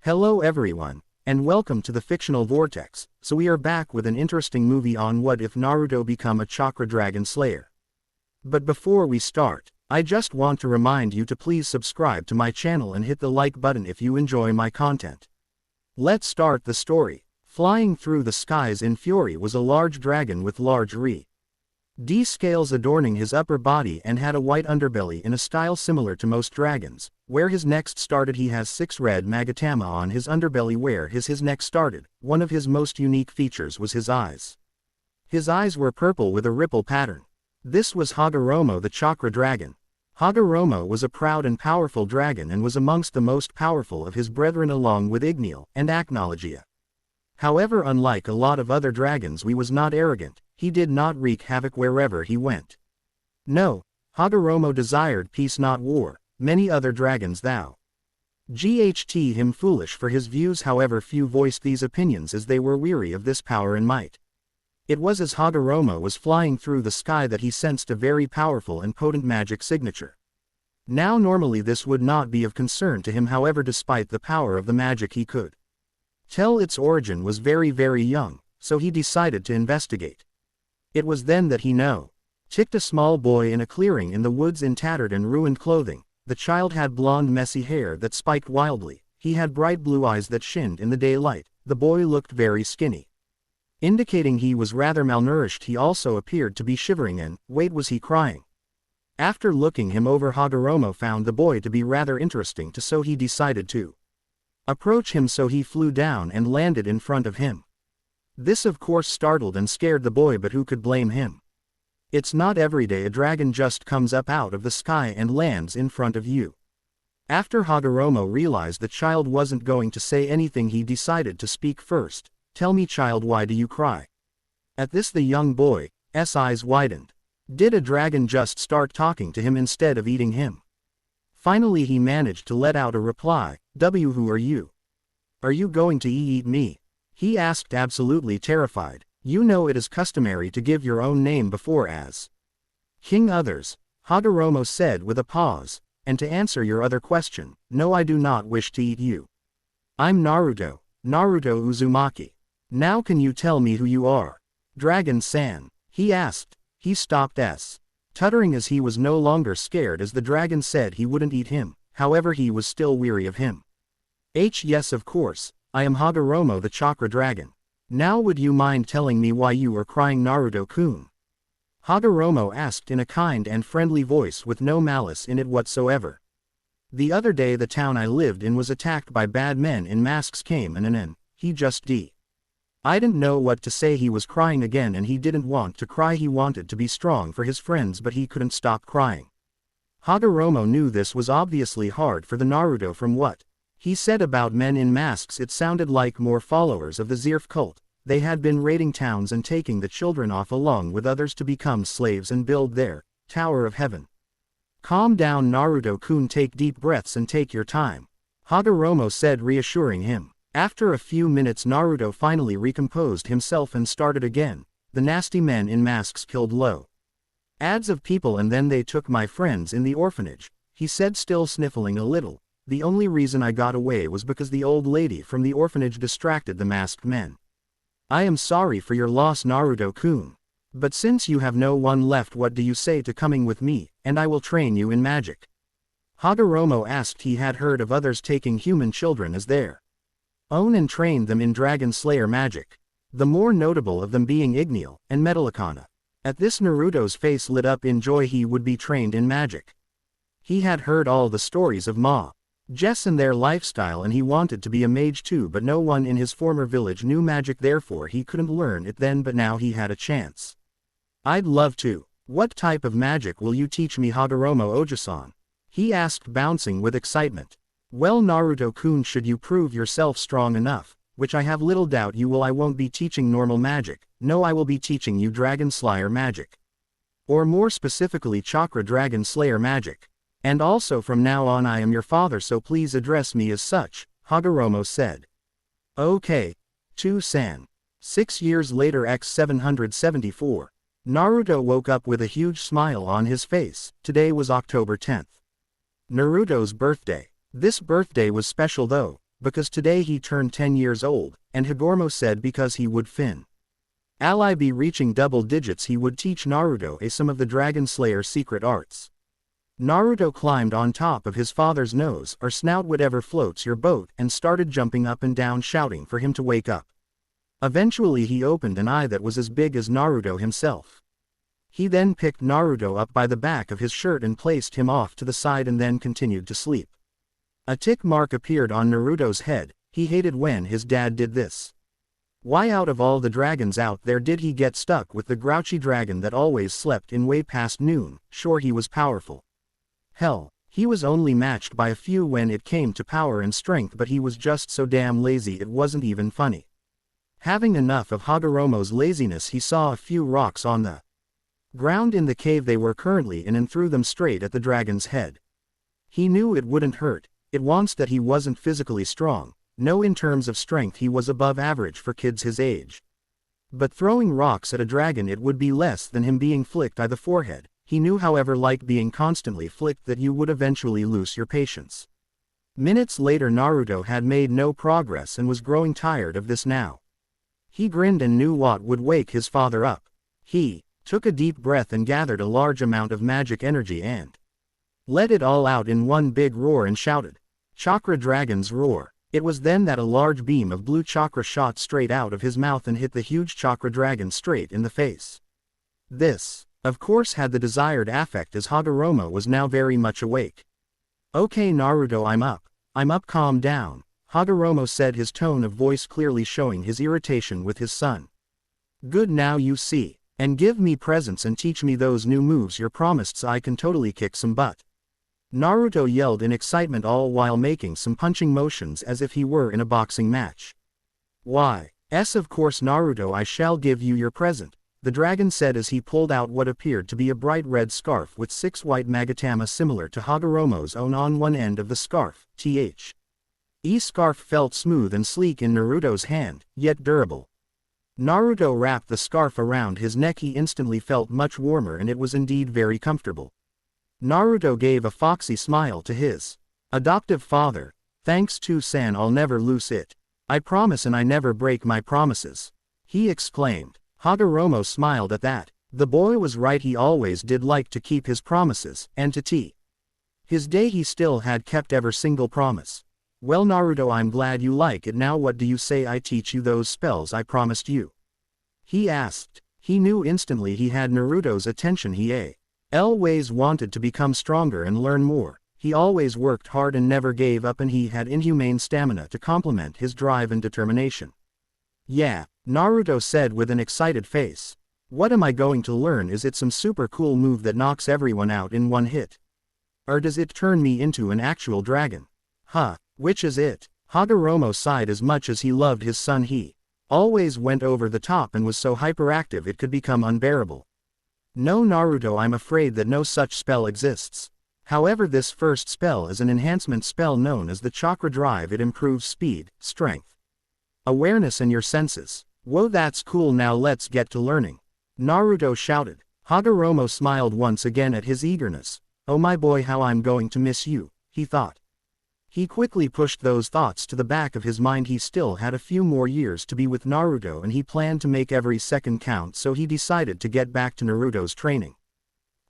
Hello everyone, and welcome to the Fictional Vortex. So we are back with an interesting movie on what if Naruto become a Chakra Dragon Slayer. But before we start, I just want to remind you to please subscribe to my channel and hit the like button if you enjoy my content. Let's start the story. Flying through the skies in fury was a large dragon with large D scales adorning his upper body and had a white underbelly in a style similar to most dragons. Where his neck started, he has 6 red magatama on his underbelly. Where his neck started, one of his most unique features was his eyes. His eyes were purple with a ripple pattern. This was Hagoromo the Chakra Dragon. Hagoromo was a proud and powerful dragon and was amongst the most powerful of his brethren along with Igneel and Acnologia. However, unlike a lot of other dragons, he was not arrogant. He did not wreak havoc wherever he went. No, Hagoromo desired peace not war. Many other dragons thou ght him foolish for his views. However, few voiced these opinions as they were weary of this power and might. It was as Hagoromo was flying through the sky that he sensed a very powerful and potent magic signature. Now normally this would not be of concern to him, however despite the power of the magic he could tell its origin was very young, so he decided to investigate. It was then that he noticed a small boy in a clearing in the woods in tattered and ruined clothing. The child had blonde messy hair that spiked wildly. He had bright blue eyes that shinned in the daylight. The boy looked very skinny, indicating he was rather malnourished. He also appeared to be shivering and, wait, was he crying? After looking him over, Hagoromo found the boy to be rather interesting so he decided to approach him, so he flew down and landed in front of him. This of course startled and scared the boy, but who could blame him? It's not every day a dragon just comes up out of the sky and lands in front of you. After Hagoromo realized the child wasn't going to say anything, he decided to speak first. Tell me, child, why do you cry? At this the young boy's eyes widened. Did a dragon just start talking to him instead of eating him? Finally he managed to let out a reply. Who are you? Are you going to eat me? He asked, absolutely terrified. You know it is customary to give your own name before as king others, Hagoromo said with a pause. And to answer your other question, no, I do not wish to eat you. I'm Naruto Uzumaki. Now can you tell me who you are? Dragon-san, he asked. He stopped tuttering as he was no longer scared, as the dragon said he wouldn't eat him. However, he was still weary of him. Yes, of course, I am Hagoromo the Chakra Dragon. Now would you mind telling me why you are crying, Naruto-kun? Hagoromo asked in a kind and friendly voice with no malice in it whatsoever. The other day the town I lived in was attacked by bad men in masks. Came and he just I didn't know what to say. He was crying again, and he didn't want to cry. He wanted to be strong for his friends, but he couldn't stop crying. Hagoromo knew this was obviously hard for the Naruto. From what he said about men in masks, it sounded like more followers of the Zerf cult. They had been raiding towns and taking the children off along with others to become slaves and build their Tower of Heaven. Calm down, Naruto-kun, take deep breaths and take your time, Hagoromo said, reassuring him. After a few minutes Naruto finally recomposed himself and started again. The nasty men in masks killed loads of people, and then they took my friends in the orphanage, he said, still sniffling a little. The only reason I got away was because the old lady from the orphanage distracted the masked men. I am sorry for your loss, Naruto-kun. But since you have no one left, what do you say to coming with me, and I will train you in magic? Hagoromo asked. He had heard of others taking human children as their own and trained them in Dragon Slayer magic. The more notable of them being Igneel and Metallicana. At this Naruto's face lit up in joy. He would be trained in magic. He had heard all the stories of Jess and their lifestyle, and he wanted to be a mage too, but no one in his former village knew magic, therefore he couldn't learn it then, but now he had a chance. I'd love to. What type of magic will you teach me, Hagoromo Oji-san? He asked, bouncing with excitement. Well, Naruto-kun, should you prove yourself strong enough, which I have little doubt you will, I won't be teaching normal magic. No, I will be teaching you Dragon Slayer magic. Or more specifically Chakra Dragon Slayer magic. And also from now on I am your father, so please address me as such, Hagoromo said. Okay. San. 6 years later, X774. Naruto woke up with a huge smile on his face. Today was October 10th. Naruto's birthday. This birthday was special though. because today he turned 10 years old, and Higoromo said because he would ally be reaching double digits he would teach Naruto some of the Dragon Slayer's secret arts. Naruto climbed on top of his father's nose or snout, whatever floats your boat, and started jumping up and down shouting for him to wake up. Eventually he opened an eye that was as big as Naruto himself. He then picked Naruto up by the back of his shirt and placed him off to the side and then continued to sleep. A tick mark appeared on Naruto's head. He hated when his dad did this. Why out of all the dragons out there did he get stuck with the grouchy dragon that always slept in way past noon? Sure, he was powerful. Hell, he was only matched by a few when it came to power and strength, but he was just so damn lazy it wasn't even funny. Having enough of Hagoromo's laziness, he saw a few rocks on the ground in the cave they were currently in and threw them straight at the dragon's head. He knew it wouldn't hurt. It was that he wasn't physically strong. No, in terms of strength he was above average for kids his age. But throwing rocks at a dragon, it would be less than him being flicked by the forehead. He knew, however, like being constantly flicked, that you would eventually lose your patience. Minutes later Naruto had made no progress and was growing tired of this now. He grinned and knew what would wake his father up. He took a deep breath and gathered a large amount of magic energy and let it all out in one big roar and shouted, "Chakra Dragon's Roar." It was then that a large beam of blue chakra shot straight out of his mouth and hit the huge chakra dragon straight in the face. This, of course, had the desired effect, as Hagoromo was now very much awake. "Okay Naruto, I'm up, calm down," Hagoromo said, his tone of voice clearly showing his irritation with his son. "Good, now you see. And give me presents and teach me those new moves you're promised so I can totally kick some butt." Naruto yelled in excitement, all while making some punching motions as if he were in a boxing match. "Why, yes, of course Naruto, I shall give you your present," the dragon said as he pulled out what appeared to be a bright red scarf with 6 white magatama similar to Hagoromo's own on one end of the scarf. Scarf felt smooth and sleek in Naruto's hand, yet durable. Naruto wrapped the scarf around his neck. He instantly felt much warmer, and it was indeed very comfortable. Naruto gave a foxy smile to his adoptive father. "Thanks to San, I'll never lose it. I promise, and I never break my promises," he exclaimed. Hagoromo smiled at that. The boy was right, he always did like to keep his promises, and to his day he still had kept every single promise. "Well Naruto, I'm glad you like it. Now what do you say I teach you those spells I promised you?" he asked. He knew instantly he had Naruto's attention. He always wanted to become stronger and learn more. He always worked hard and never gave up, and he had inhumane stamina to complement his drive and determination. "Yeah," Naruto said with an excited face. "What am I going to learn? Is it some super cool move that knocks everyone out in one hit? Or does it turn me into an actual dragon? Which is it?" Hagoromo sighed. As much as he loved his son, he always went over the top and was so hyperactive it could become unbearable. "No Naruto, I'm afraid that no such spell exists. However, this first spell is an enhancement spell known as the Chakra Drive. It improves speed, strength, awareness, and your senses." "Whoa, that's cool. Now let's get to learning," Naruto shouted. Hagoromo smiled once again at his eagerness. "Oh my boy, how I'm going to miss you," he thought. He quickly pushed those thoughts to the back of his mind. He still had a few more years to be with Naruto, and he planned to make every second count, so he decided to get back to Naruto's training.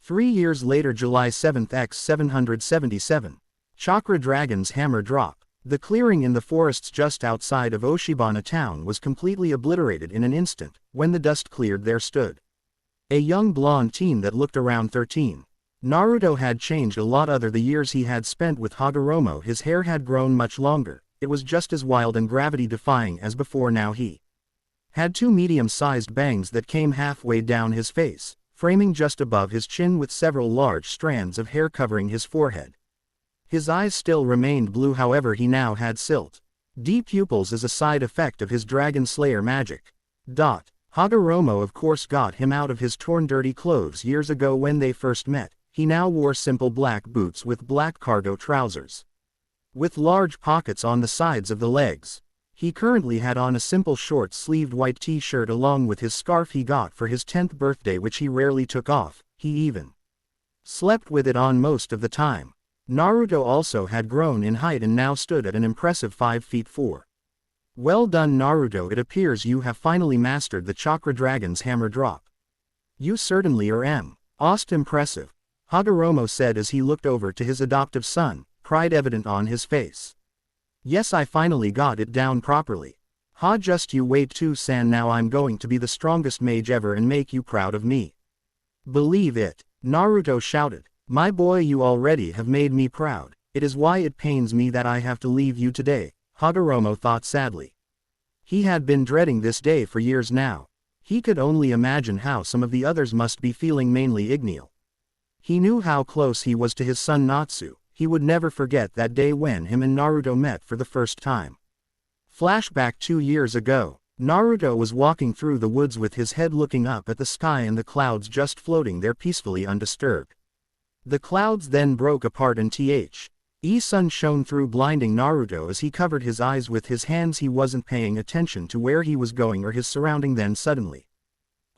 3 years later, July 7th, X777. Chakra Dragon's hammer drop. The clearing in the forests just outside of Oshibana town was completely obliterated in an instant. When the dust cleared, there stood a young blonde teen that looked around 13. Naruto had changed a lot other the years he had spent with Hagoromo. His hair had grown much longer. It was just as wild and gravity-defying as before. Now he had 2 medium-sized bangs that came halfway down his face, framing just above his chin, with several large strands of hair covering his forehead. His eyes still remained blue, however he now had silt deep pupils as a side effect of his Dragon Slayer magic. Hagoromo of course got him out of his torn dirty clothes years ago when they first met. He now wore simple black boots with black cargo trousers, with large pockets on the sides of the legs. He currently had on a simple short-sleeved white t-shirt along with his scarf he got for his 10th birthday, which he rarely took off. He even slept with it on most of the time. Naruto also had grown in height and now stood at an impressive 5 feet 4. Well done Naruto, it appears you have finally mastered the Chakra Dragon's hammer drop. You certainly are most impressive, Hagoromo said as he looked over to his adoptive son, pride evident on his face. Yes, I finally got it down properly. Ha, just you wait too, San, now I'm going to be the strongest mage ever and make you proud of me. Believe it, Naruto shouted. My boy, you already have made me proud. It is why it pains me that I have to leave you today, Hagoromo thought sadly. He had been dreading this day for years now. He could only imagine how some of the others must be feeling, mainly Igneel. He knew how close he was to his son Natsu. He would never forget that day when him and Naruto met for the first time. Flashback 2 years ago. Naruto was walking through the woods with his head looking up at the sky and the clouds just floating there peacefully undisturbed. The clouds then broke apart and sun shone through, blinding Naruto as he covered his eyes with his hands. He wasn't paying attention to where he was going or his surrounding. Then suddenly,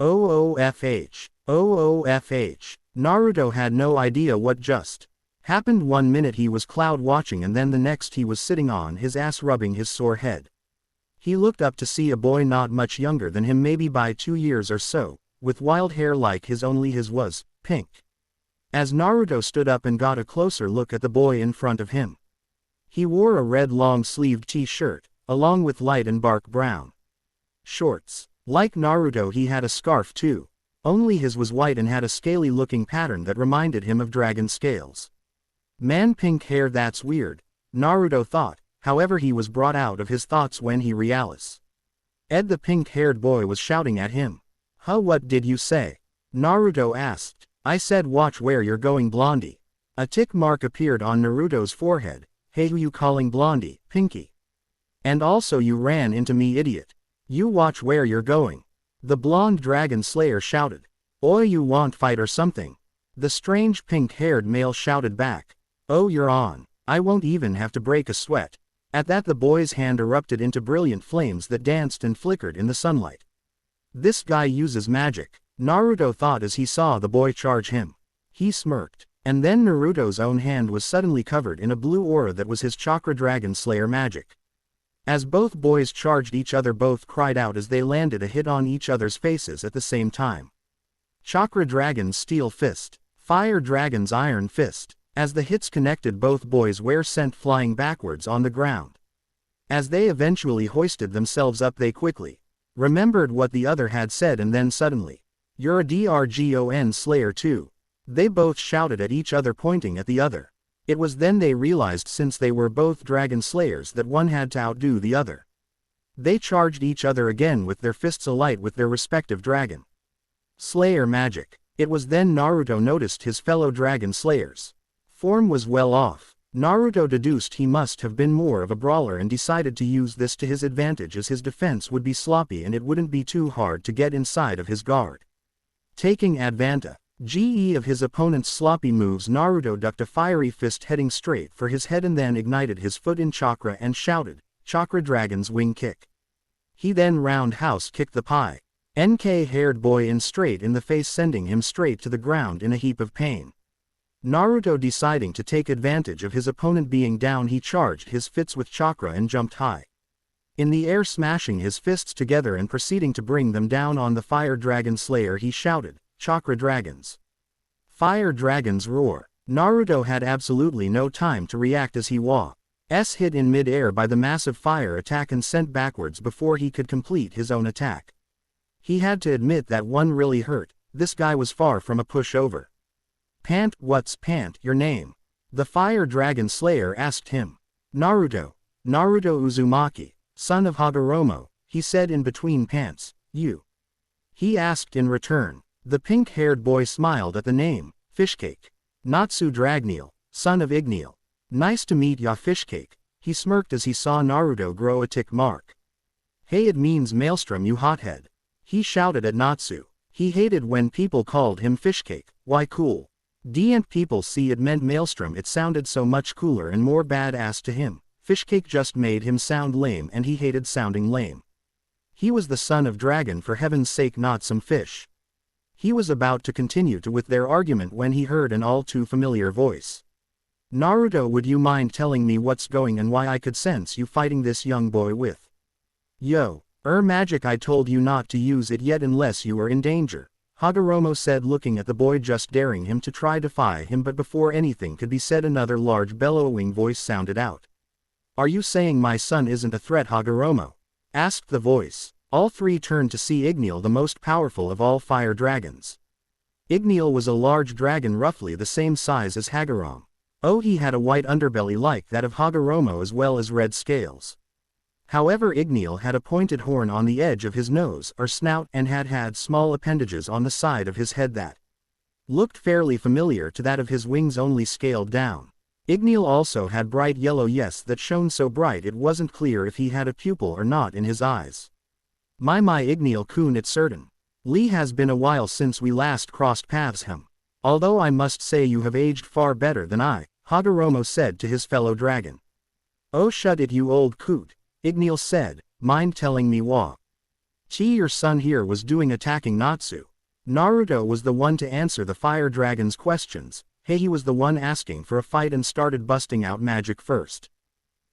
OOFH, Naruto had no idea what just happened. 1 minute he was cloud watching and then the next he was sitting on his ass rubbing his sore head. He looked up to see a boy not much younger than him, maybe by 2 years or so, with wild hair like his, only his was pink. As Naruto stood up and got a closer look at the boy in front of him, he wore a red long-sleeved t-shirt, along with light and dark brown shorts. Like Naruto, he had a scarf too, only his was white and had a scaly-looking pattern that reminded him of dragon scales. Man, pink hair, that's weird, Naruto thought. However, he was brought out of his thoughts when he realized Ed, the pink-haired boy, was shouting at him. Huh, what did you say? Naruto asked. I said watch where you're going, Blondie. A tick mark appeared on Naruto's forehead. Hey, who you calling Blondie, Pinky? And also you ran into me, idiot. You watch where you're going. The blonde dragon slayer shouted. Oi, you want fight or something? The strange pink-haired male shouted back. Oh, you're on. I won't even have to break a sweat. At that the boy's hand erupted into brilliant flames that danced and flickered in the sunlight. This guy uses magic, Naruto thought as he saw the boy charge him. He smirked. And then Naruto's own hand was suddenly covered in a blue aura that was his Chakra Dragon Slayer magic. As both boys charged each other, both cried out as they landed a hit on each other's faces at the same time. Chakra Dragon's Steel Fist, Fire Dragon's Iron Fist. As the hits connected, both boys were sent flying backwards on the ground. As they eventually hoisted themselves up, they quickly remembered what the other had said, and then suddenly, "You're a Dragon Slayer too." They both shouted at each other, pointing at the other. It was then they realized, since they were both Dragon Slayers, that one had to outdo the other. They charged each other again with their fists alight with their respective Dragon Slayer magic. It was then Naruto noticed his fellow Dragon Slayers' form was well off. Naruto deduced he must have been more of a brawler and decided to use this to his advantage, as his defense would be sloppy and it wouldn't be too hard to get inside of his guard. Taking advantage of his opponent's sloppy moves, Naruto ducked a fiery fist heading straight for his head and then ignited his foot in chakra and shouted, "Chakra Dragon's Wing Kick." He then roundhouse kicked the NK-haired boy straight in the face, sending him straight to the ground in a heap of pain. Naruto, deciding to take advantage of his opponent being down, he charged his fists with chakra and jumped high in the air, smashing his fists together and proceeding to bring them down on the Fire Dragon Slayer. He shouted, "Chakra Dragons! Fire Dragons Roar!" Naruto had absolutely no time to react as he was hit in mid-air by the massive fire attack and sent backwards before he could complete his own attack. He had to admit that one really hurt. This guy was far from a pushover. What's your name?" the Fire Dragon Slayer asked him. Naruto Uzumaki, son of Hagoromo, he said in between pants. "You?" he asked in return. The pink-haired boy smiled at the name. "Fishcake. Natsu Dragneel, son of Igneel." "Nice to meet ya, Fishcake," he smirked as he saw Naruto grow a tick mark. "Hey, it means Maelstrom, you hothead," he shouted at Natsu. He hated when people called him Fishcake. Why, cool. Didn't people see it meant Maelstrom? It sounded so much cooler and more badass to him. Fishcake just made him sound lame, and he hated sounding lame. He was the son of dragon, for heaven's sake, not some fish. He was about to continue with their argument when he heard an all too familiar voice. Naruto, would you mind telling me what's going and why I could sense you fighting this young boy with? Yo, magic, I told you not to use it yet unless you are in danger, Hagoromo said, looking at the boy, just daring him to try defy him. But before anything could be said, another large bellowing voice sounded out. Are you saying my son isn't a threat, Hagoromo? Asked the voice. All three turned to see Igneel, the most powerful of all fire dragons. Igneel was a large dragon roughly the same size as Hagoromo. Oh, he had a white underbelly like that of Hagoromo as well as red scales. However, Igneel had a pointed horn on the edge of his nose or snout and had small appendages on the side of his head that looked fairly familiar to that of his wings, only scaled down. Igneel also had bright yellow eyes that shone so bright it wasn't clear if he had a pupil or not in his eyes. My Igneel-kun, it's certain. Lee, has been a while since we last crossed paths him. Although I must say you have aged far better than I, Hagoromo said to his fellow dragon. Oh, shut it, you old coot, Igneel said, mind telling me what your son here was doing attacking Natsu? Naruto was the one to answer the fire dragon's questions. Hey, he was the one asking for a fight and started busting out magic first.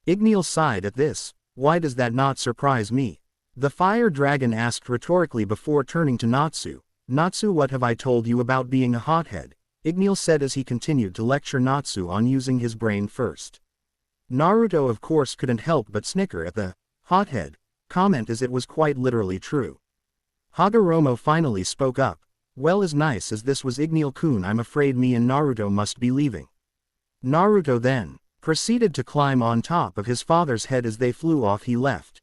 Igneel sighed at this. Why does that not surprise me? The fire dragon asked rhetorically before turning to Natsu. Natsu, what have I told you about being a hothead? Igneel said as he continued to lecture Natsu on using his brain first. Naruto of course couldn't help but snicker at the hothead comment, as it was quite literally true. Hagoromo finally spoke up. Well, as nice as this was, Igneel-kun, I'm afraid me and Naruto must be leaving. Naruto then proceeded to climb on top of his father's head. As they flew off, he left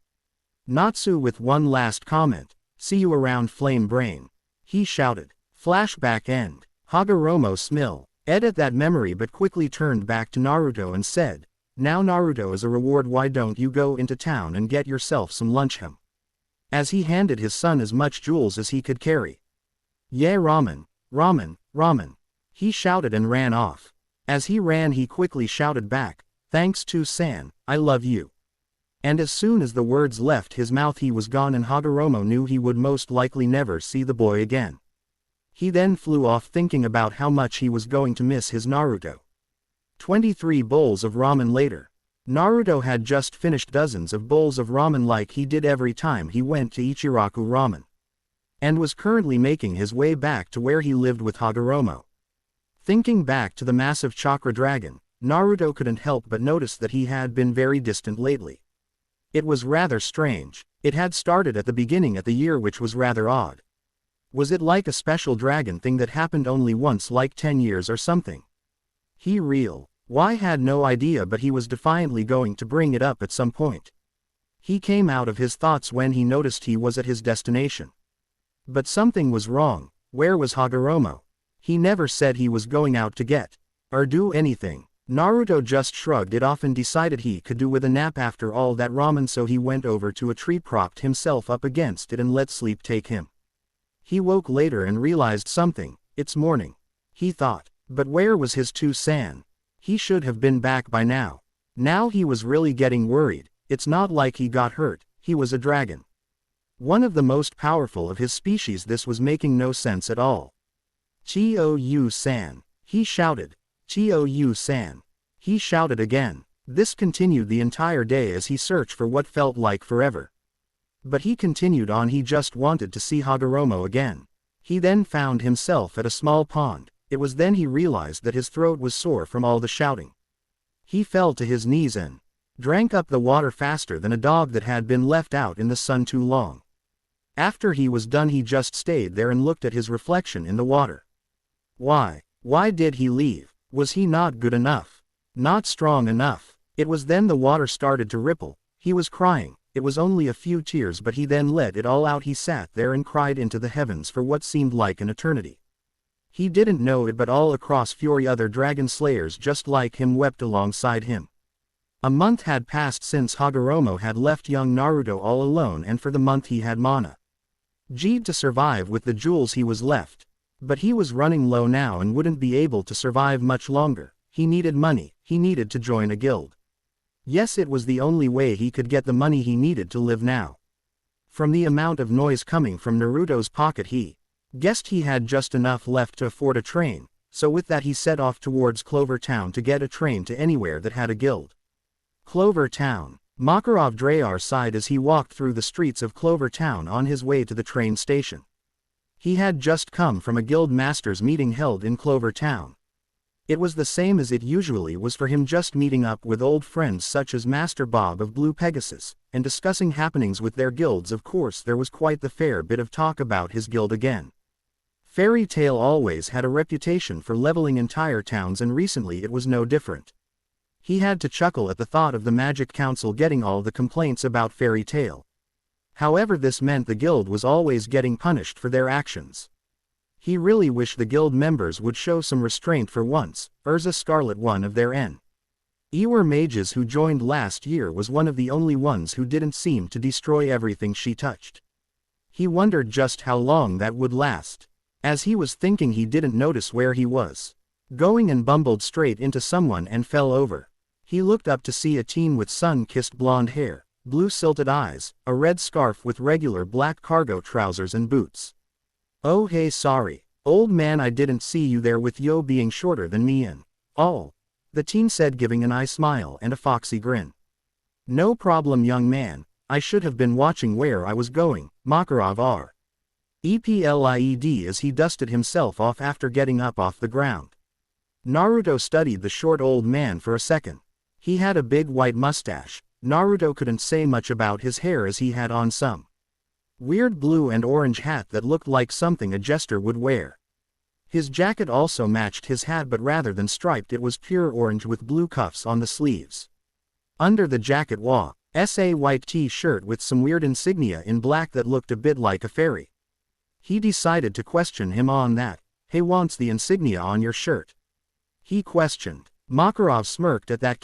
Natsu with one last comment. See you around, flame brain, he shouted. Flashback end. Hagoromo smiled at that memory but quickly turned back to Naruto and said, now Naruto, as a reward, why don't you go into town and get yourself some lunch him? As he handed his son as much jewels as he could carry. Yeah, ramen, ramen, ramen, he shouted and ran off. As he ran, he quickly shouted back, thanks to San, I love you. And as soon as the words left his mouth, he was gone, and Hagoromo knew he would most likely never see the boy again. He then flew off, thinking about how much he was going to miss his Naruto. 23 bowls of ramen later. Naruto had just finished dozens of bowls of ramen like he did every time he went to Ichiraku Ramen, and was currently making his way back to where he lived with Hagoromo. Thinking back to the massive chakra dragon, Naruto couldn't help but notice that he had been very distant lately. It was rather strange. It had started at the beginning of the year, which was rather odd. Was it like a special dragon thing that happened only once, like 10 years or something? Why had no idea, but he was defiantly going to bring it up at some point. He came out of his thoughts when he noticed he was at his destination. But something was wrong. Where was Hagoromo? He never said he was going out to get or do anything. Naruto just shrugged it off and decided he could do with a nap after all that ramen, so he went over to a tree, propped himself up against it and let sleep take him. He woke later and realized something. It's morning, he thought. But where was his San? He should have been back by now. Now he was really getting worried. It's not like he got hurt, he was a dragon. One of the most powerful of his species. This was making no sense at all. Chiou-san, he shouted. Chiou-san, he shouted again. This continued the entire day as he searched for what felt like forever. But he continued on. He just wanted to see Hagoromo again. He then found himself at a small pond. It was then he realized that his throat was sore from all the shouting. He fell to his knees and drank up the water faster than a dog that had been left out in the sun too long. After he was done, he just stayed there and looked at his reflection in the water. Why did he leave? Was he not good enough? Not strong enough? It was then the water started to ripple. He was crying. It was only a few tears, but he then let it all out. He sat there and cried into the heavens for what seemed like an eternity. He didn't know it, but all across Fury other dragon slayers just like him wept alongside him. A month had passed since Hagoromo had left young Naruto all alone, and for the month he had mana G'd to survive with the jewels he was left. But he was running low now and wouldn't be able to survive much longer. He needed money. He needed to join a guild. Yes, it was the only way he could get the money he needed to live now. From the amount of noise coming from Naruto's pocket, he guessed he had just enough left to afford a train, so with that he set off towards Clover Town to get a train to anywhere that had a guild. Clover Town. Makarov Drayar sighed as he walked through the streets of Clover Town on his way to the train station. He had just come from a guild masters meeting held in Clover Town. It was the same as it usually was for him, just meeting up with old friends such as Master Bob of Blue Pegasus, and discussing happenings with their guilds. Of course there was quite the fair bit of talk about his guild again. Fairy Tail always had a reputation for leveling entire towns, and recently it was no different. He had to chuckle at the thought of the Magic Council getting all the complaints about Fairy Tail. However, this meant the guild was always getting punished for their actions. He really wished the guild members would show some restraint for once. Erza Scarlet, one of their Ewer mages who joined last year, was one of the only ones who didn't seem to destroy everything she touched. He wondered just how long that would last. As he was thinking, he didn't notice where he was going and bumbled straight into someone and fell over. He looked up to see a teen with sun-kissed blonde hair, blue silted eyes, a red scarf with regular black cargo trousers and boots. "Oh hey, sorry, old man, I didn't see you there with yo being shorter than me and all," the teen said, giving an eye smile and a foxy grin. "No problem, young man, I should have been watching where I was going," Makarov replied as he dusted himself off after getting up off the ground. Naruto studied the short old man for a second. He had a big white mustache. Naruto couldn't say much about his hair as he had on some weird blue and orange hat that looked like something a jester would wear. His jacket also matched his hat, but rather than striped it was pure orange with blue cuffs on the sleeves. Under the jacket was a white t-shirt with some weird insignia in black that looked a bit like a fairy. He decided to question him on that. "Hey, wants the insignia on your shirt?" he questioned. Makarov smirked at that.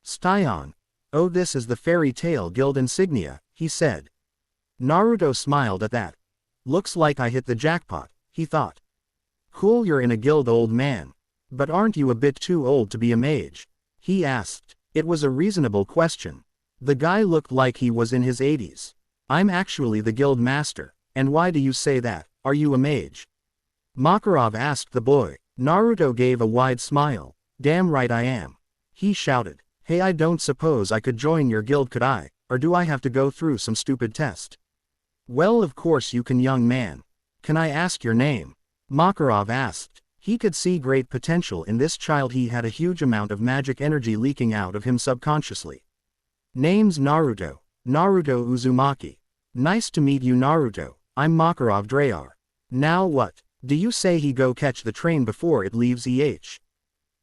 Styon. "Oh, this is the Fairy Tail Guild insignia," he said. Naruto smiled at that. "Looks like I hit the jackpot," he thought. "Cool, you're in a guild, old man. But aren't you a bit too old to be a mage?" he asked. It was a reasonable question. The guy looked like he was in his 80s. "I'm actually the guild master." "And why do you say that? Are you a mage?" Makarov asked the boy. Naruto gave a wide smile. "Damn right I am," he shouted. "Hey, I don't suppose I could join your guild, could I, or do I have to go through some stupid test?" "Well, of course you can, young man. Can I ask your name?" Makarov asked. He could see great potential in this child. He had a huge amount of magic energy leaking out of him subconsciously. "Name's Naruto. Naruto Uzumaki. Nice to meet you, Naruto. I'm Makarov Drayar. Now what? Do you say he go catch the train before it leaves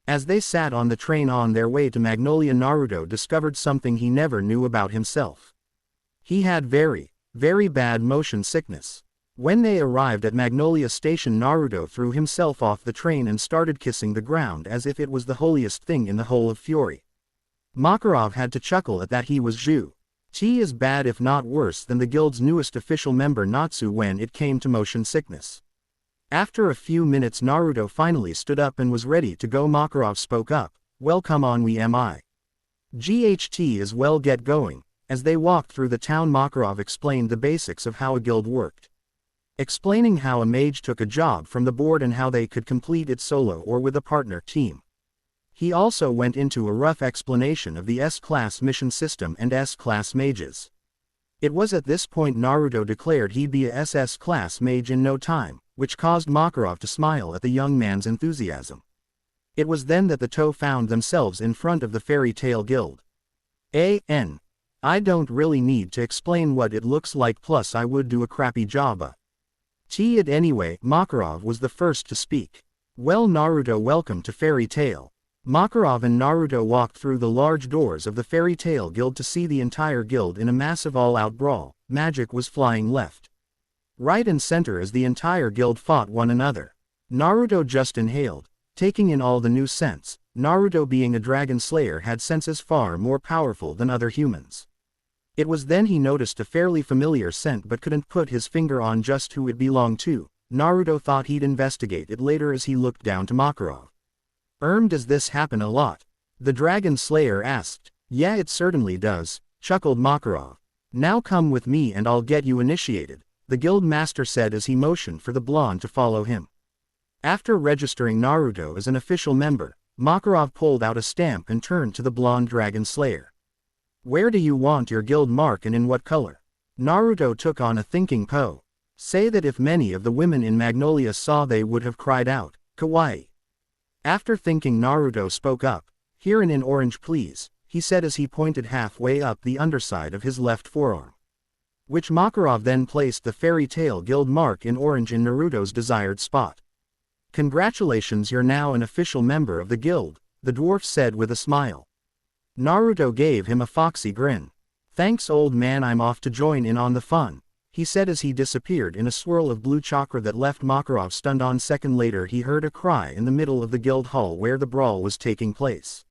As they sat on the train on their way to Magnolia, Naruto discovered something he never knew about himself. He had very, very bad motion sickness. When they arrived at Magnolia Station, Naruto threw himself off the train and started kissing the ground as if it was the holiest thing in the whole of Fury. Makarov had to chuckle at that. He was as bad, if not worse, than the guild's newest official member Natsu when it came to motion sickness. After a few minutes, Naruto finally stood up and was ready to go. Makarov spoke up. "Well, come on, we GHT as well, get going." As they walked through the town, Makarov explained the basics of how a guild worked, explaining how a mage took a job from the board and how they could complete it solo or with a partner team. He also went into a rough explanation of the S-class mission system and S-class mages. It was at this point Naruto declared he'd be a SS-class mage in no time, which caused Makarov to smile at the young man's enthusiasm. It was then that the two found themselves in front of the Fairy Tail Guild. I don't really need to explain what it looks like, plus I would do a crappy job it anyway. Makarov was the first to speak. "Well, Naruto, welcome to Fairy Tail." Makarov and Naruto walked through the large doors of the Fairy Tail Guild to see the entire guild in a massive all-out brawl. Magic was flying left, right and center as the entire guild fought one another. Naruto just inhaled, taking in all the new scents. Naruto, being a dragon slayer, had senses far more powerful than other humans. It was then he noticed a fairly familiar scent but couldn't put his finger on just who it belonged to. Naruto thought he'd investigate it later as he looked down to Makarov. Does this happen a lot?" the dragon slayer asked. "Yeah, it certainly does," chuckled Makarov. "Now come with me and I'll get you initiated," the guild master said as he motioned for the blonde to follow him. After registering Naruto as an official member, Makarov pulled out a stamp and turned to the blonde dragon slayer. Where do you want your guild mark and in what color? Naruto took on a thinking pose. Say that if many of the women in Magnolia saw they would have cried out, kawaii. After thinking, Naruto spoke up. Here and in orange please, he said as he pointed halfway up the underside of his left forearm. Which Makarov then placed the fairy tale guild mark in orange in Naruto's desired spot. Congratulations, you're now an official member of the guild, the dwarf said with a smile. Naruto gave him a foxy grin. Thanks old man, I'm off to join in on the fun, he said as he disappeared in a swirl of blue chakra that left Makarov stunned. On second later he heard a cry in the middle of the guild hall where the brawl was taking place.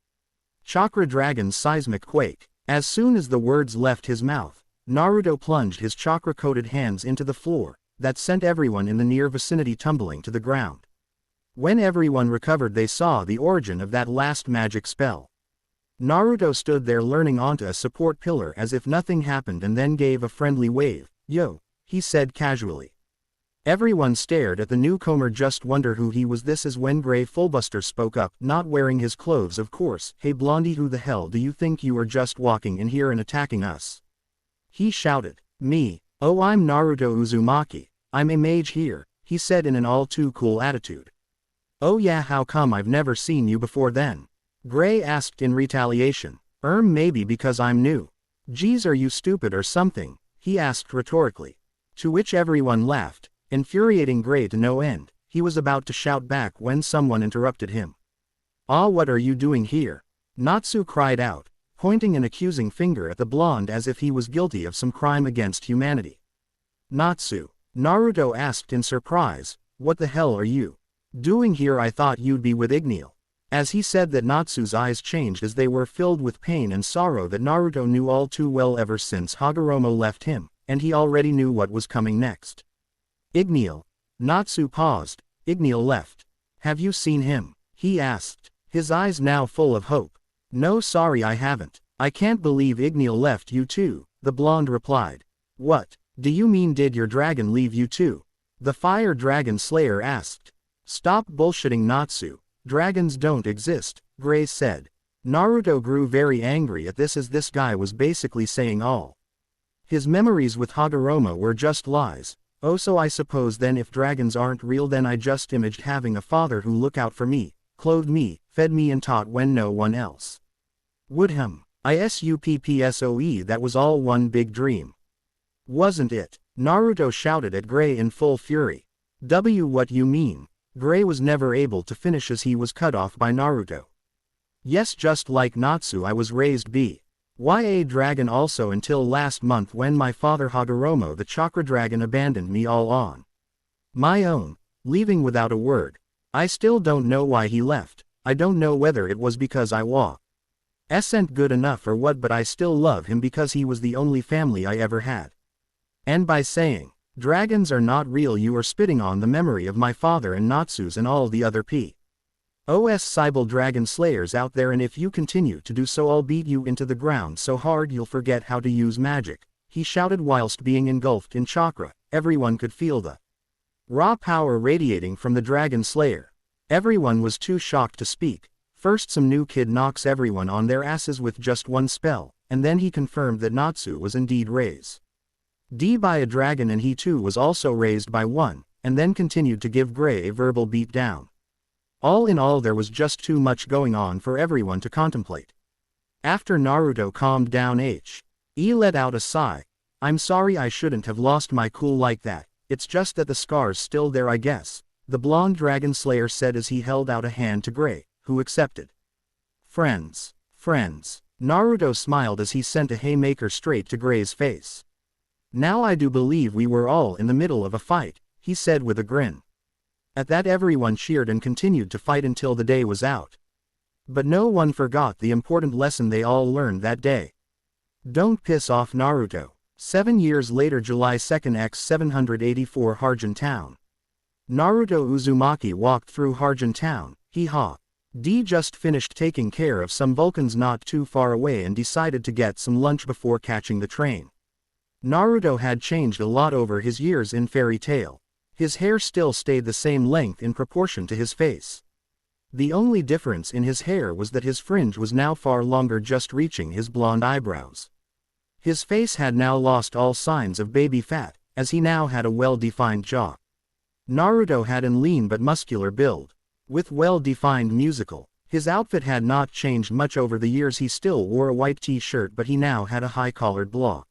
Chakra Dragon's seismic quake. As soon as the words left his mouth, Naruto plunged his chakra-coated hands into the floor, that sent everyone in the near vicinity tumbling to the ground. When everyone recovered they saw the origin of that last magic spell. Naruto stood there leaning onto a support pillar as if nothing happened and then gave a friendly wave. Yo, he said casually. Everyone stared at the newcomer, just wonder who he was. This is when Gray Fullbuster spoke up, not wearing his clothes of course. Hey Blondie, who the hell do you think you are, just walking in here and attacking us? He shouted. Me? Oh, I'm Naruto Uzumaki. I'm a mage here, he said in an all too cool attitude. Oh yeah, how come I've never seen you before then? Gray asked in retaliation. Maybe because I'm new. Geez, are you stupid or something? He asked rhetorically. To which everyone laughed, infuriating Gray to no end. He was about to shout back when someone interrupted him. Ah, what are you doing here? Natsu cried out, pointing an accusing finger at the blonde as if he was guilty of some crime against humanity. Natsu, Naruto asked in surprise, what the hell are you doing here? I thought you'd be with Igneel. As he said that, Natsu's eyes changed as they were filled with pain and sorrow that Naruto knew all too well ever since Hagoromo left him, and he already knew what was coming next. Igneel. Natsu paused. Igneel left. Have you seen him? He asked, his eyes now full of hope. No, sorry, I haven't. I can't believe Igneel left you too, the blonde replied. What do you mean, did your dragon leave you too? The fire dragon slayer asked. Stop bullshitting, Natsu. Dragons don't exist, Gray said. Naruto grew very angry at this, as this guy was basically saying all his memories with Hagoromo were just lies. Oh, so I suppose then if dragons aren't real, then I just imagined having a father who looked out for me, clothed me, fed me and taught when no one else would. Isuppsoe, that was all one big dream, wasn't it? Naruto shouted at Gray in full fury. What you mean? Gray was never able to finish as he was cut off by Naruto. Yes, just like Natsu, I was raised by a dragon also until last month when my father Hagoromo the Chakra Dragon abandoned me all on my own, leaving without a word. I still don't know why he left. I don't know whether it was because I wasn't good enough or what, but I still love him because he was the only family I ever had. And by saying dragons are not real, you are spitting on the memory of my father and Natsu's and all the other Cybele dragon slayers out there, and if you continue to do so I'll beat you into the ground so hard you'll forget how to use magic, he shouted whilst being engulfed in chakra. Everyone could feel the raw power radiating from the dragon slayer. Everyone was too shocked to speak. First some new kid knocks everyone on their asses with just one spell, and then he confirmed that Natsu was indeed raised by a dragon, and he too was also raised by one, and then continued to give Gray a verbal beat down. All in all, there was just too much going on for everyone to contemplate. After Naruto calmed down, he let out a sigh. I'm sorry, I shouldn't have lost my cool like that. It's just that the scar's still there, I guess, the blonde dragon slayer said as he held out a hand to Gray, who accepted. Friends. Naruto smiled as he sent a haymaker straight to Gray's face. Now I do believe we were all in the middle of a fight, he said with a grin. At that everyone cheered and continued to fight until the day was out. But no one forgot the important lesson they all learned that day. Don't piss off Naruto. 7 years later, July 2nd, X 784, Harjan Town. Naruto Uzumaki walked through Harjan Town. He just finished taking care of some Vulcans not too far away and decided to get some lunch before catching the train. Naruto had changed a lot over his years in Fairy Tail. His hair still stayed the same length in proportion to his face. The only difference in his hair was that his fringe was now far longer, just reaching his blonde eyebrows. His face had now lost all signs of baby fat, as he now had a well-defined jaw. Naruto had an lean but muscular build, with well-defined musical. His outfit had not changed much over the years. He still wore a white t-shirt, but he now had a high-collared black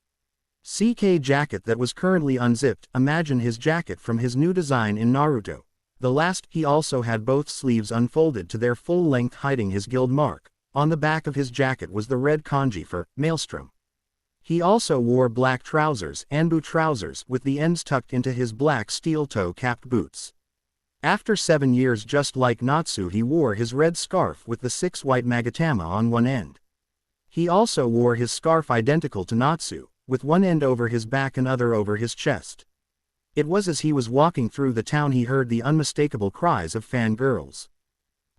CK jacket that was currently unzipped. Imagine his jacket from his new design in Naruto. The last, he also had both sleeves unfolded to their full length, hiding his guild mark. On the back of his jacket was the red kanji for Maelstrom. He also wore black trousers, Anbu trousers, with the ends tucked into his black steel-toe capped boots. After 7 years, just like Natsu, he wore his red scarf with the 6 white magatama on one end. He also wore his scarf identical to Natsu, with one end over his back and other over his chest. It was as he was walking through the town he heard the unmistakable cries of fangirls.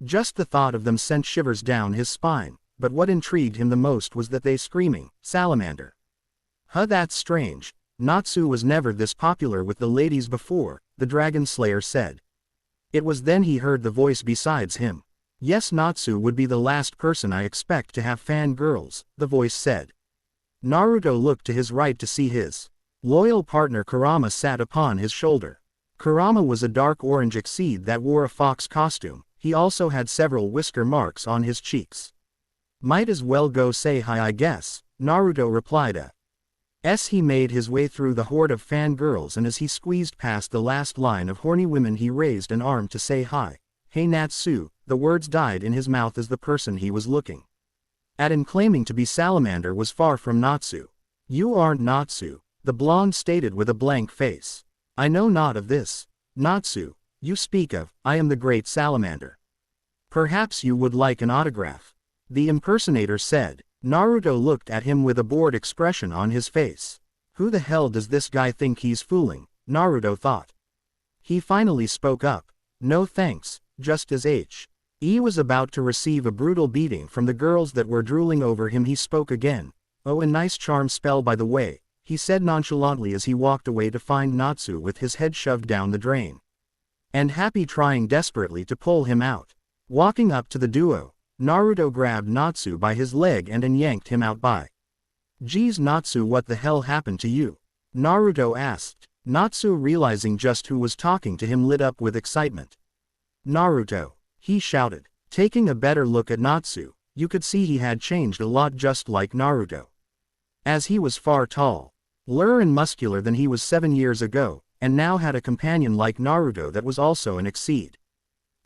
Just the thought of them sent shivers down his spine, but what intrigued him the most was that they screaming, "Salamander!" Huh, that's strange. Natsu was never this popular with the ladies before, the Dragon Slayer said. It was then he heard the voice besides him. Yes, Natsu would be the last person I expect to have fangirls, the voice said. Naruto looked to his right to see his loyal partner Kurama sat upon his shoulder. Kurama was a dark orange exceed that wore a fox costume. He also had several whisker marks on his cheeks. Might as well go say hi, I guess, Naruto replied. He made his way through the horde of fangirls, and as he squeezed past the last line of horny women he raised an arm to say hi. Hey Natsu, the words died in his mouth as the person he was looking at and claiming to be Salamander was far from Natsu. You aren't Natsu, the blonde stated with a blank face. I know not of this. Natsu, you speak of, I am the great Salamander. Perhaps you would like an autograph, the impersonator said. Naruto looked at him with a bored expression on his face. Who the hell does this guy think he's fooling? Naruto thought. He finally spoke up. No thanks, just as he was about to receive a brutal beating from the girls that were drooling over him, he spoke again. Oh, a nice charm spell by the way, he said nonchalantly as he walked away to find Natsu with his head shoved down the drain. And Happy trying desperately to pull him out. Walking up to the duo, Naruto grabbed Natsu by his leg and yanked him out by. Geez Natsu, what the hell happened to you? Naruto asked. Natsu, realizing just who was talking to him, lit up with excitement. Naruto, he shouted. Taking a better look at Natsu, you could see he had changed a lot, just like Naruto. As he was far taller and muscular than he was 7 years ago, and now had a companion like Naruto that was also an exceed.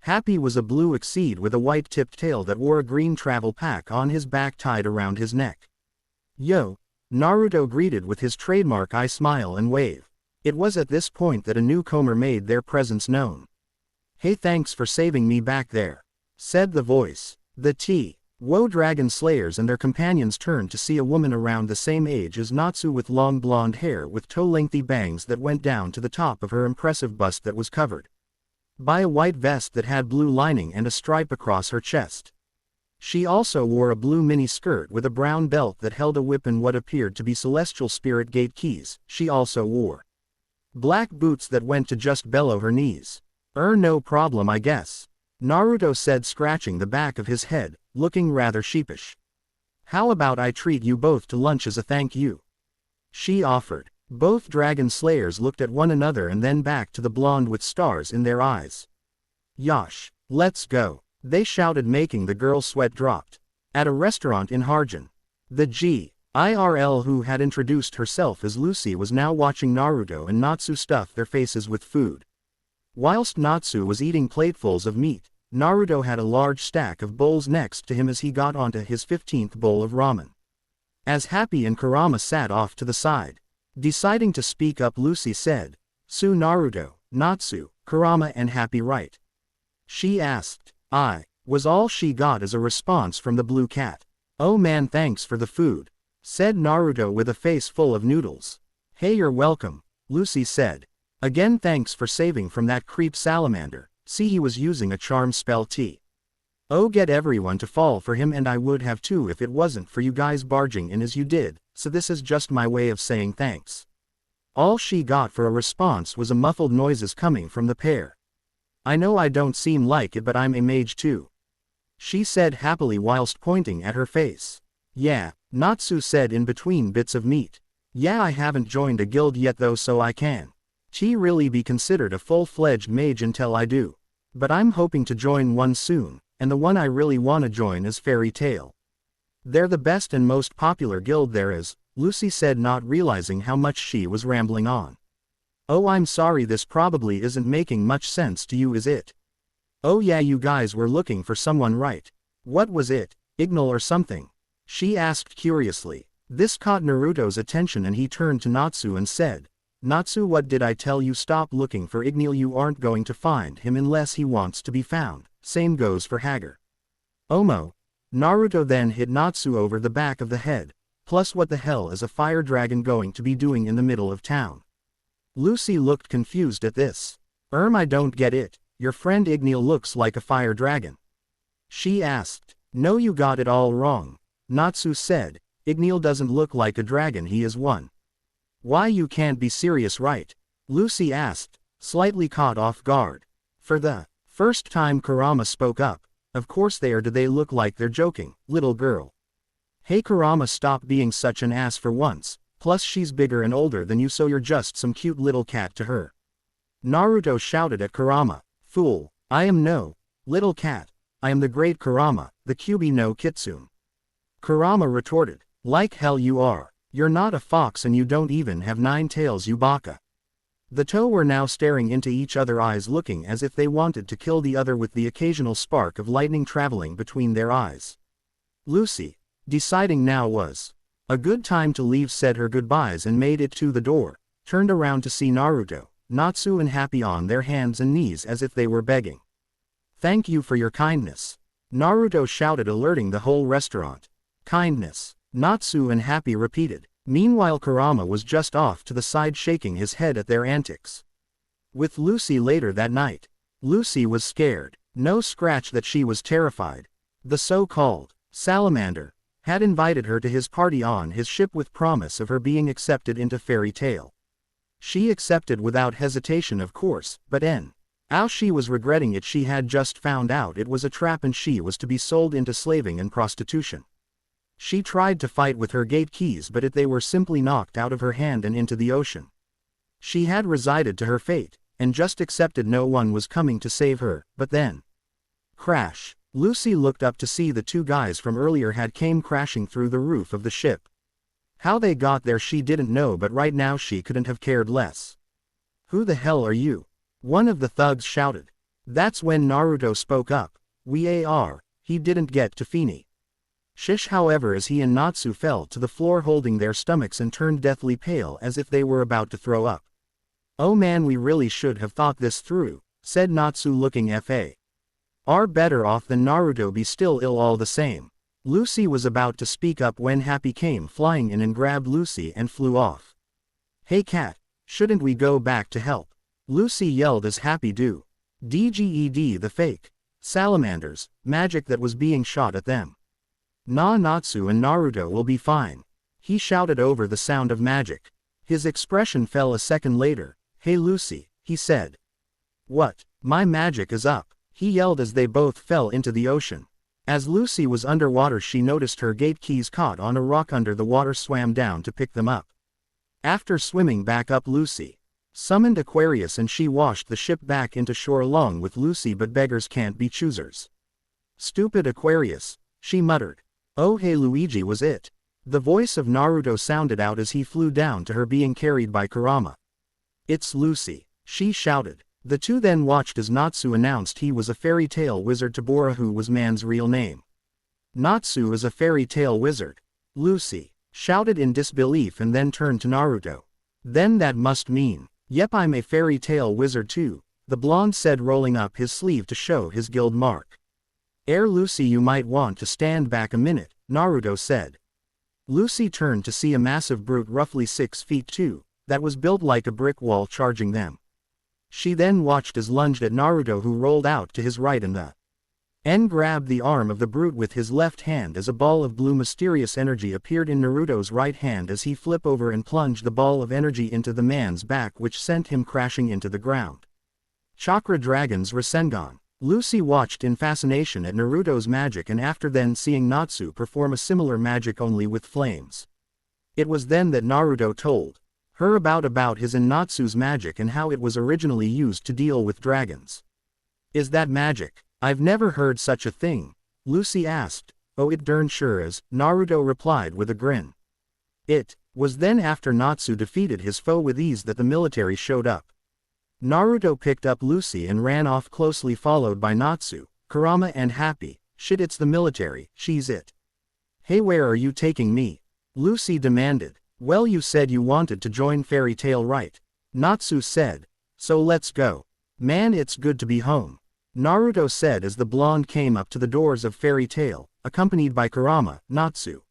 Happy was a blue exceed with a white-tipped tail that wore a green travel pack on his back tied around his neck. Yo, Naruto greeted with his trademark eye smile and wave. It was at this point that a newcomer made their presence known. Hey, thanks for saving me back there, said the voice. The Wo Dragon Slayers and their companions turned to see a woman around the same age as Natsu with long blonde hair with toe-lengthy bangs that went down to the top of her impressive bust that was covered by a white vest that had blue lining and a stripe across her chest. She also wore a blue mini skirt with a brown belt that held a whip and what appeared to be celestial spirit gate keys. She also wore black boots that went to just below her knees. No problem, I guess, Naruto said, scratching the back of his head, looking rather sheepish. How about I treat you both to lunch as a thank you? She offered. Both Dragon Slayers looked at one another and then back to the blonde with stars in their eyes. Yosh, let's go, they shouted, making the girl's sweat dropped. At a restaurant in Harjan, the GIRL who had introduced herself as Lucy was now watching Naruto and Natsu stuff their faces with food. Whilst Natsu was eating platefuls of meat, Naruto had a large stack of bowls next to him as he got onto his 15th bowl of ramen. As Happy and Kurama sat off to the side, deciding to speak up, Lucy said, "So Naruto, Natsu, Kurama and Happy right?" She asked. "I," was all she got as a response from the blue cat. "Oh man, thanks for the food," said Naruto with a face full of noodles. "Hey, you're welcome," Lucy said. "Again, thanks for saving from that creep Salamander. See, he was using a charm spell get everyone to fall for him, and I would have too if it wasn't for you guys barging in as you did, so this is just my way of saying thanks." All she got for a response was a muffled noises coming from the pair. I know I don't seem like it, but I'm a mage too, she said happily whilst pointing at her face. Yeah, Natsu said in between bits of meat. Yeah, I haven't joined a guild yet though, so I can really be considered a full-fledged mage until I do. But I'm hoping to join one soon, and the one I really wanna join is Fairy Tail. They're the best and most popular guild there is, Lucy said, not realizing how much she was rambling on. Oh, I'm sorry, this probably isn't making much sense to you, is it? Oh yeah, you guys were looking for someone, right? What was it, Ignal or something? She asked curiously. This caught Naruto's attention and he turned to Natsu and said, Natsu, what did I tell you? Stop looking for Ignal, you aren't going to find him unless he wants to be found. Same goes for Hager. Omo. Naruto then hit Natsu over the back of the head. Plus, what the hell is a fire dragon going to be doing in the middle of town? Lucy looked confused at this. I don't get it. Your friend Ignal looks like a fire dragon, she asked. No, you got it all wrong, Natsu said. Ignal doesn't look like a dragon, he is one. Why, you can't be serious, right? Lucy asked, slightly caught off guard. For the first time Kurama spoke up. Of course they are. Do they look like they're joking, little girl? Hey Kurama, stop being such an ass for once. Plus she's bigger and older than you, so you're just some cute little cat to her. Naruto shouted at Kurama. Fool, I am no little cat. I am the great Kurama, the Kyuubi no Kitsune. Kurama retorted. Like hell you are. You're not a fox and you don't even have 9 tails, you baka. The two were now staring into each other's eyes, looking as if they wanted to kill the other, with the occasional spark of lightning traveling between their eyes. Lucy, deciding now was a good time to leave, said her goodbyes and made it to the door, turned around to see Naruto, Natsu and Happy on their hands and knees as if they were begging. Thank you for your kindness, Naruto shouted, alerting the whole restaurant. Kindness, Natsu and Happy repeated. Meanwhile Kurama was just off to the side shaking his head at their antics. With Lucy later that night. Lucy was scared. No scratch that she was terrified. The so-called salamander had invited her to his party on his ship with promise of her being accepted into Fairy Tail. She accepted without hesitation, of course, but how she was regretting it. She had just found out it was a trap and she was to be sold into slaving and prostitution. She tried to fight with her gate keys, but they were simply knocked out of her hand and into the ocean. She had resigned to her fate, and just accepted no one was coming to save her, but then. Crash. Lucy looked up to see the 2 guys from earlier had came crashing through the roof of the ship. How they got there she didn't know, but right now she couldn't have cared less. Who the hell are you? One of the thugs shouted. That's when Naruto spoke up. We are. He didn't get to finish. Shish, however, as he and Natsu fell to the floor holding their stomachs and turned deathly pale as if they were about to throw up. Oh man, we really should have thought this through, said Natsu, looking far better off than Naruto, be still ill all the same. Lucy was about to speak up when Happy came flying in and grabbed Lucy and flew off. Hey cat, shouldn't we go back to help? Lucy yelled as Happy dged the fake salamanders, magic that was being shot at them. Nah, Natsu and Naruto will be fine, he shouted over the sound of magic. His expression fell a second later. Hey Lucy, he said. What? My magic is up, he yelled as they both fell into the ocean. As Lucy was underwater she noticed her gate keys caught on a rock under the water, swam down to pick them up. After swimming back up, Lucy summoned Aquarius and she washed the ship back into shore along with Lucy, but beggars can't be choosers. Stupid Aquarius, she muttered. Oh hey Luigi, was it? The voice of Naruto sounded out as he flew down to her, being carried by Kurama. It's Lucy, she shouted. The 2 then watched as Natsu announced he was a fairy tale wizard to Bora, who was man's real name. Natsu is a fairy tale wizard, Lucy shouted in disbelief and then turned to Naruto. Then that must mean, yep, I'm a fairy tale wizard too, the blonde said, rolling up his sleeve to show his guild mark. Lucy, you might want to stand back a minute, Naruto said. Lucy turned to see a massive brute roughly 6 feet 2, that was built like a brick wall, charging them. She then watched as lunged at Naruto, who rolled out to his right and the N grabbed the arm of the brute with his left hand as a ball of blue mysterious energy appeared in Naruto's right hand as he flipped over and plunged the ball of energy into the man's back, which sent him crashing into the ground. Chakra Dragon's Rasengan. Lucy watched in fascination at Naruto's magic, and after then seeing Natsu perform a similar magic only with flames. It was then that Naruto told her about his and Natsu's magic and how it was originally used to deal with dragons. "Is that magic? I've never heard such a thing," Lucy asked. "Oh, it darn sure is," Naruto replied with a grin. It was then after Natsu defeated his foe with ease that the military showed up. Naruto picked up Lucy and ran off, closely followed by Natsu, Kurama and Happy. "Shit, it's the military, she's it." "Hey, where are you taking me?" Lucy demanded. "Well, you said you wanted to join Fairy Tail, right?" Natsu said. "So let's go." "Man, it's good to be home," Naruto said as the blonde came up to the doors of Fairy Tail, accompanied by Kurama, Natsu,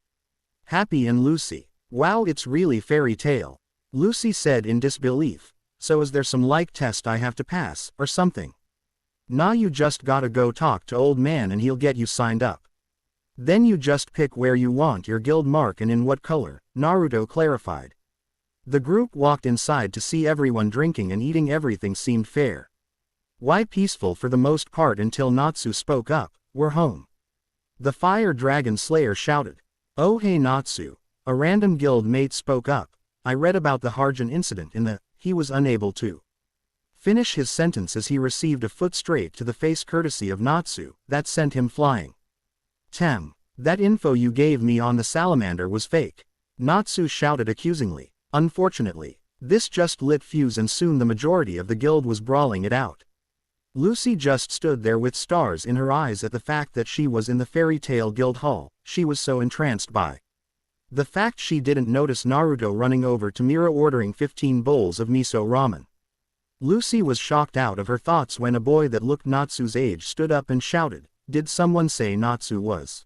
Happy and Lucy. "Wow, it's really Fairy Tail," Lucy said in disbelief. "So is there some like test I have to pass, or something?" "Nah, you just gotta go talk to old man and he'll get you signed up. Then you just pick where you want your guild mark and in what color," Naruto clarified. The group walked inside to see everyone drinking and eating. Everything seemed fair. Why, peaceful for the most part until Natsu spoke up. "We're home." The Fire Dragon Slayer shouted. "Oh hey Natsu," a random guild mate spoke up. "I read about the Harjan incident in the..." He was unable to finish his sentence as he received a foot straight to the face courtesy of Natsu, that sent him flying. "Tem, that info you gave me on the salamander was fake," Natsu shouted accusingly. Unfortunately, this just lit fuse and soon the majority of the guild was brawling it out. Lucy just stood there with stars in her eyes at the fact that she was in the Fairy Tail Guild Hall. She was so entranced by the fact she didn't notice Naruto running over to Mira ordering 15 bowls of miso ramen. Lucy was shocked out of her thoughts when a boy that looked Natsu's age stood up and shouted, "Did someone say Natsu was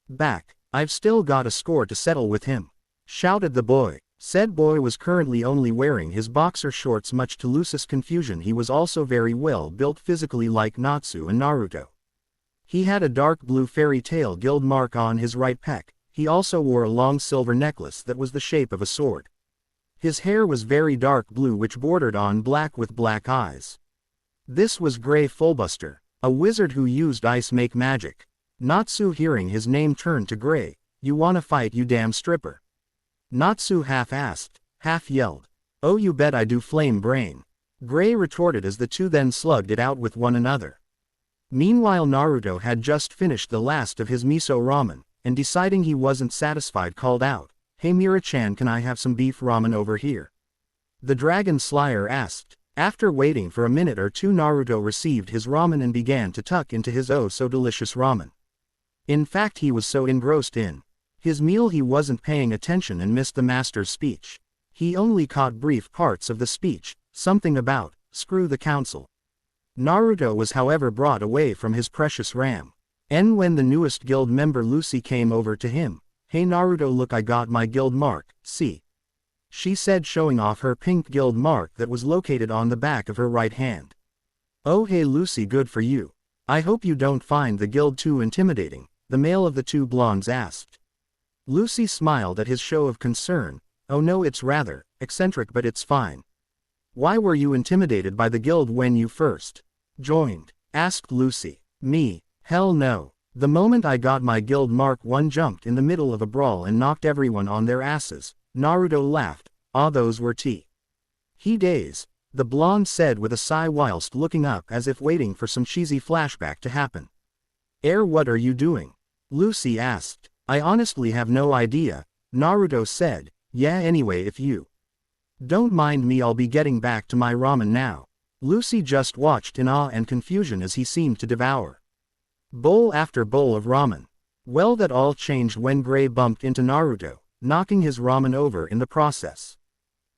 back? I've still got a score to settle with him," shouted the boy. Said boy was currently only wearing his boxer shorts. Much to Lucy's confusion, he was also very well built physically like Natsu and Naruto. He had a dark blue Fairy Tail Guild mark on his right pec. He also wore a long silver necklace that was the shape of a sword. His hair was very dark blue, which bordered on black with black eyes. This was Grey Fullbuster, a wizard who used ice make magic. Natsu, hearing his name, turned to Grey. "You wanna fight, you damn stripper?" Natsu half asked, half yelled. "Oh, you bet I do, flame brain," Grey retorted as the two then slugged it out with one another. Meanwhile, Naruto had just finished the last of his miso ramen, and deciding he wasn't satisfied called out, "Hey Mira-chan, can I have some beef ramen over here?" The Dragon Slayer asked. After waiting for a minute or two, Naruto received his ramen and began to tuck into his oh-so-delicious ramen. In fact, he was so engrossed in his meal he wasn't paying attention and missed the master's speech. He only caught brief parts of the speech, something about, "Screw the council." Naruto was however brought away from his precious ram. And when the newest guild member Lucy came over to him, "Hey Naruto, look, I got my guild mark, see?" she said, showing off her pink guild mark that was located on the back of her right hand. "Oh hey Lucy, good for you. I hope you don't find the guild too intimidating," the male of the two blondes asked. Lucy smiled at his show of concern. "Oh no, it's rather eccentric, but it's fine." "Why were you intimidated by the guild when you first joined?" asked Lucy. "Me? Hell no. The moment I got my guild mark, one jumped in the middle of a brawl and knocked everyone on their asses." Naruto laughed. "Ah, those were he days," the blonde said with a sigh whilst looking up as if waiting for some cheesy flashback to happen. What are you doing?" Lucy asked. "I honestly have no idea," Naruto said. "Yeah, anyway, if you don't mind me, I'll be getting back to my ramen now." Lucy just watched in awe and confusion as he seemed to devour bowl after bowl of ramen. Well, that all changed when Grey bumped into Naruto, knocking his ramen over in the process.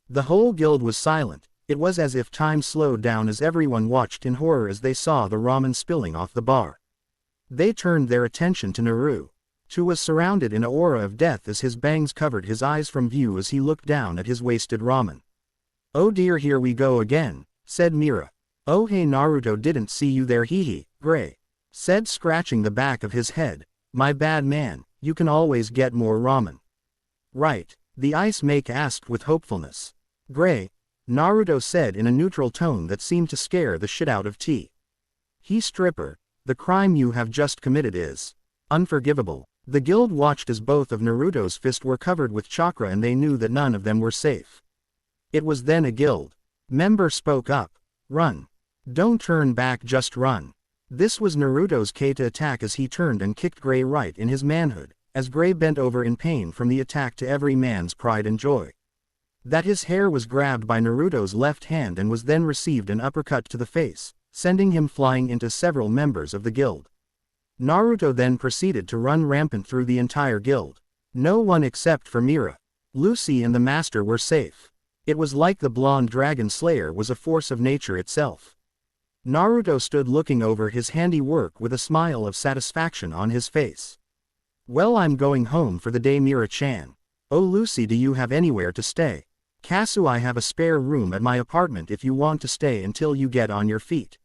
The whole guild was silent. It was as if time slowed down as everyone watched in horror as they saw the ramen spilling off the bar. They turned their attention to Naruto, who was surrounded in an aura of death as his bangs covered his eyes from view as he looked down at his wasted ramen. "Oh dear, here we go again," said Mira. "Oh hey Naruto, didn't see you there, hee hee." Grey said scratching the back of his head. My bad man, you can always get more ramen. Right, the ice mage asked with hopefulness. Gray, Naruto said in a neutral tone that seemed to scare the shit out of T. He stripper, the crime you have just committed is unforgivable. The guild watched as both of Naruto's fists were covered with chakra and they knew that none of them were safe. It was then a guild member spoke up. Run. Don't turn back, just run. This was Naruto's key to attack as he turned and kicked Gray right in his manhood, as Gray bent over in pain from the attack to every man's pride and joy. That his hair was grabbed by Naruto's left hand and was then received an uppercut to the face, sending him flying into several members of the guild. Naruto then proceeded to run rampant through the entire guild. No one except for Mira, Lucy and the master were safe. It was like the blonde dragon slayer was a force of nature itself. Naruto stood looking over his handiwork with a smile of satisfaction on his face. Well, I'm going home for the day, Mira-chan. Oh Lucy, do you have anywhere to stay? Kasu, I have a spare room at my apartment if you want to stay until you get on your feet.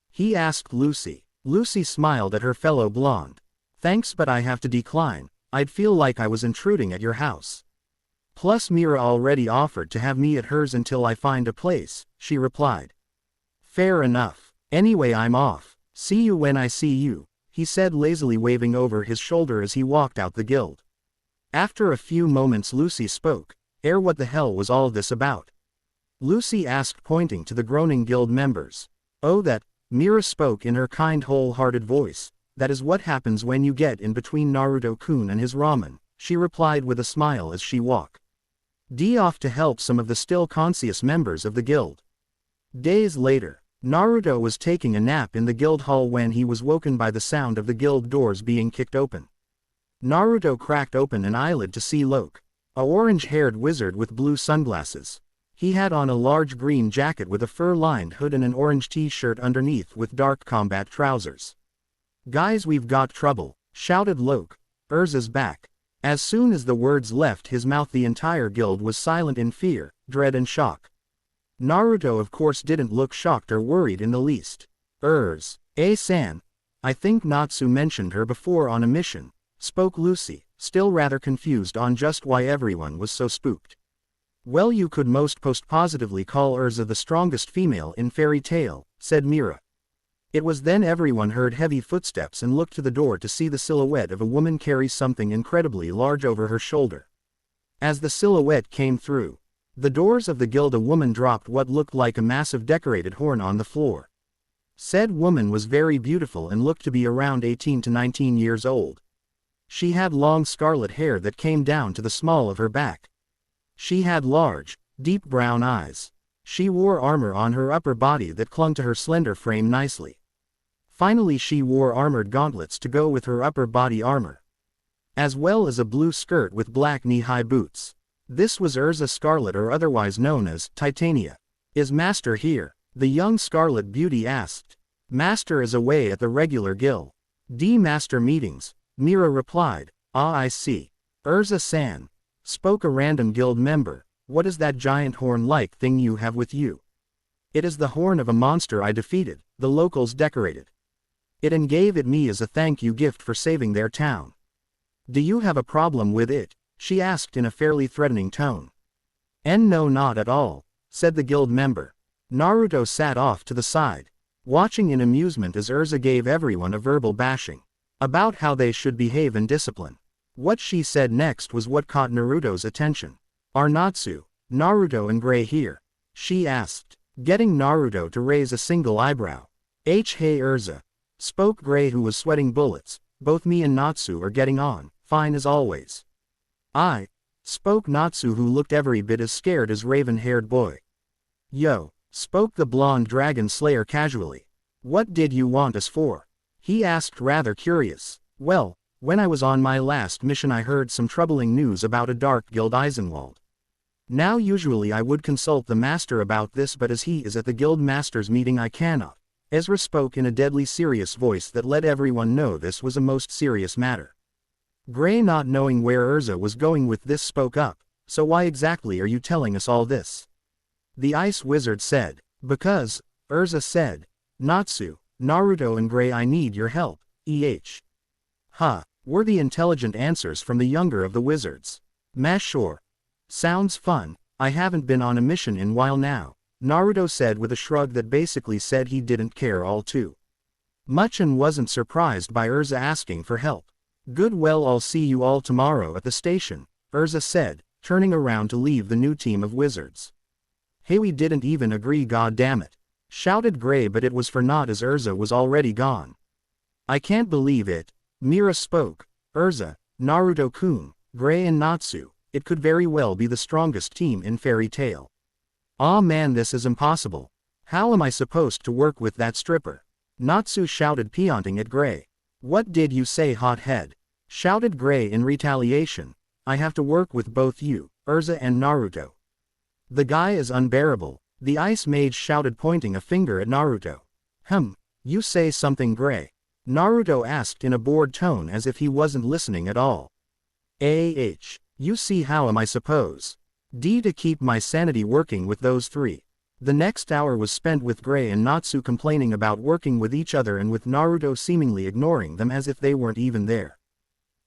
He asked Lucy. Lucy smiled at her fellow blonde. Thanks, but I have to decline. I'd feel like I was intruding at your house. Plus Mira already offered to have me at hers until I find a place, she replied. Fair enough. Anyway, I'm off. See you when I see you, he said lazily, waving over his shoulder as he walked out the guild. After a few moments Lucy spoke. What the hell was all this about? Lucy asked, pointing to the groaning guild members. Oh, that, Mira spoke in her kind wholehearted voice. That is what happens when you get in between Naruto-kun and his ramen, she replied with a smile as she walked off to help some of the still conscious members of the guild. Days later, Naruto was taking a nap in the guild hall when he was woken by the sound of the guild doors being kicked open. Naruto cracked open an eyelid to see Loke, a orange-haired wizard with blue sunglasses. He had on a large green jacket with a fur-lined hood and an orange t-shirt underneath with dark combat trousers. Guys, we've got trouble, shouted Loke. Erza's back. As soon as the words left his mouth, the entire guild was silent in fear, dread and shock. Naruto of course didn't look shocked or worried in the least. San, I think Natsu mentioned her before on a mission, spoke Lucy, still rather confused on just why everyone was so spooked. Well, you could most positively call Erza the strongest female in fairy tale, said Mira. It was then everyone heard heavy footsteps and looked to the door to see the silhouette of a woman carry something incredibly large over her shoulder. As the silhouette came through the doors of the guild, a woman dropped what looked like a massive decorated horn on the floor. Said woman was very beautiful and looked to be around 18 to 19 years old. She had long scarlet hair that came down to the small of her back. She had large, deep brown eyes. She wore armor on her upper body that clung to her slender frame nicely. Finally, she wore armored gauntlets to go with her upper body armor, as well as a blue skirt with black knee-high boots. This was Erza Scarlet, or otherwise known as Titania. Is Master here? The young Scarlet Beauty asked. Master is away at the regular guild Master meetings, Mira replied. Ah, I see. Erza-san, spoke a random guild member. What is that giant horn-like thing you have with you? It is the horn of a monster I defeated, the locals decorated it and gave it me as a thank you gift for saving their town. Do you have a problem with it? She asked in a fairly threatening tone. No, not at all, said the guild member. Naruto sat off to the side, watching in amusement as Erza gave everyone a verbal bashing about how they should behave and discipline. What she said next was what caught Naruto's attention. Are Natsu, Naruto and Gray here? She asked, getting Naruto to raise a single eyebrow. Hey Erza, spoke Gray, who was sweating bullets. Both me and Natsu are getting on, fine as always. I, spoke Natsu, who looked every bit as scared as raven-haired boy. Yo, spoke the blonde dragon slayer casually. What did you want us for? He asked, rather curious. Well, when I was on my last mission I heard some troubling news about a dark guild Eisenwald. Now usually I would consult the master about this, but as he is at the guild master's meeting I cannot. Erza spoke in a deadly serious voice that let everyone know this was a most serious matter. Gray, not knowing where Erza was going with this, spoke up. So why exactly are you telling us all this? The ice wizard said. Because, Erza said. Natsu, Naruto and Gray, I need your help, Ha, were the intelligent answers from the younger of the wizards. Sure. Sounds fun, I haven't been on a mission in a while now, Naruto said with a shrug that basically said he didn't care all too much and wasn't surprised by Erza asking for help. Good, well, I'll see you all tomorrow at the station, Erza said, turning around to leave the new team of wizards. Hey, we didn't even agree, god damn it, shouted Gray, but it was for naught as Erza was already gone. I can't believe it, Mira spoke. Erza, Naruto-kun, Gray and Natsu, it could very well be the strongest team in Fairy Tail. Aw man, this is impossible. How am I supposed to work with that stripper? Natsu shouted, peonting at Gray. What did you say, hothead? Shouted Gray in retaliation. I have to work with both you, Erza and Naruto. The guy is unbearable, the ice mage shouted, pointing a finger at Naruto. You say something, Gray? Naruto asked in a bored tone as if he wasn't listening at all. You see, how am I suppose? To keep my sanity working with those three. The next hour was spent with Gray and Natsu complaining about working with each other and with Naruto seemingly ignoring them as if they weren't even there.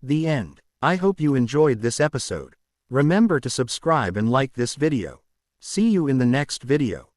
The end. I hope you enjoyed this episode. Remember to subscribe and like this video. See you in the next video.